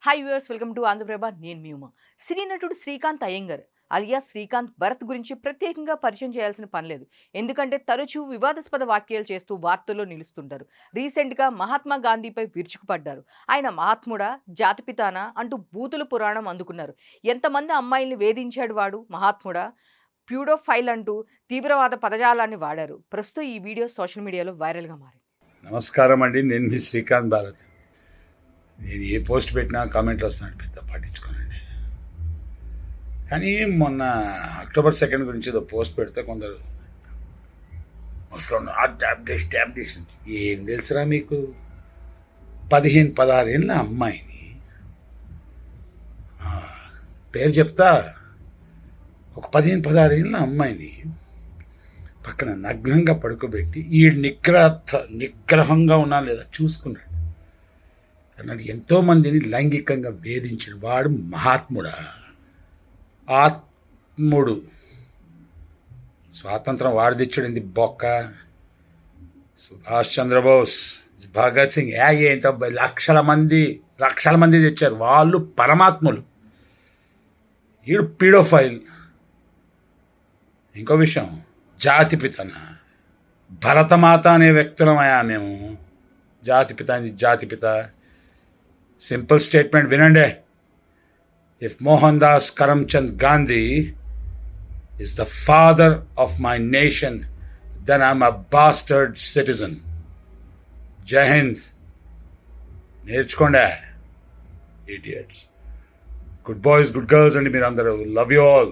Hi viewers, welcome to Andhraprabha. నేను మీ ఉమా. సినీ నటుడు శ్రీకాంత్ అయ్యంగర్ అలియాస్ శ్రీకాంత్ భరత్ గురించి ప్రత్యేకంగా పరిచయం చేయాల్సిన పని లేదు. ఎందుకంటే తరచూ వివాదాస్పద వ్యాఖ్యలు చేస్తూ వార్తల్లో నిలుస్తుంటారు. రీసెంట్గా మహాత్మా గాంధీపై విరుచుకుపడ్డారు. ఆయన మహాత్ముడా, జాతిపితానా అంటూ బూతుల పురాణం అందుకున్నారు. ఎంతమంది అమ్మాయిల్ని వేధించాడు వాడు, మహాత్ముడా, ప్యూడోఫైల్ అంటూ తీవ్రవాద పదజాలాన్ని వాడారు. ప్రస్తుతం ఈ వీడియో సోషల్ మీడియాలో వైరల్గా మారింది. నమస్కారం అండి, నేను మీ శ్రీకాంత్ భారత్. నేను ఏ పోస్ట్ పెట్టినా కామెంట్లు వస్తున్నాడు, పెద్ద పట్టించుకోనండి. కానీ మొన్న అక్టోబర్ 2 గురించి ఏదో పోస్ట్ పెడితే కొందరు ముసలి అప్డేషన్ ఏం తెలుసురా మీకు? 15-16 ఏళ్ళ అమ్మాయిని పేరు చెప్తా, ఒక 15-16 ఏళ్ళ అమ్మాయిని పక్కన నగ్నంగా పడుకోబెట్టి ఈ నిగ్రహంగా ఉన్నా లేదా చూసుకున్నాడు. అన్నది ఎంతోమందిని లైంగికంగా వేధించిన వాడు మహాత్ముడా, ఆత్ముడు. స్వాతంత్రం వాడు తెచ్చాడింది బొక్క. సుభాష్ చంద్రబోస్, భగత్ సింగ్, ఏంత లక్షల మంది తెచ్చారు. వాళ్ళు పరమాత్ములు. ఈడు పీడోఫైల్. ఇంకో విషయం, జాతిపితన భరతమాత అనే వ్యక్తులమయ్యా మేము. జాతిపిత సింపుల్ స్టేట్మెంట్ వినండి. If Mohan Das Karamchand Gandhi is the father of my nation, then I'm a bastard citizen. Jai Hind. నేర్చుకోండి idiots. Good boys, good girls, and మీరందరూ. Love you all.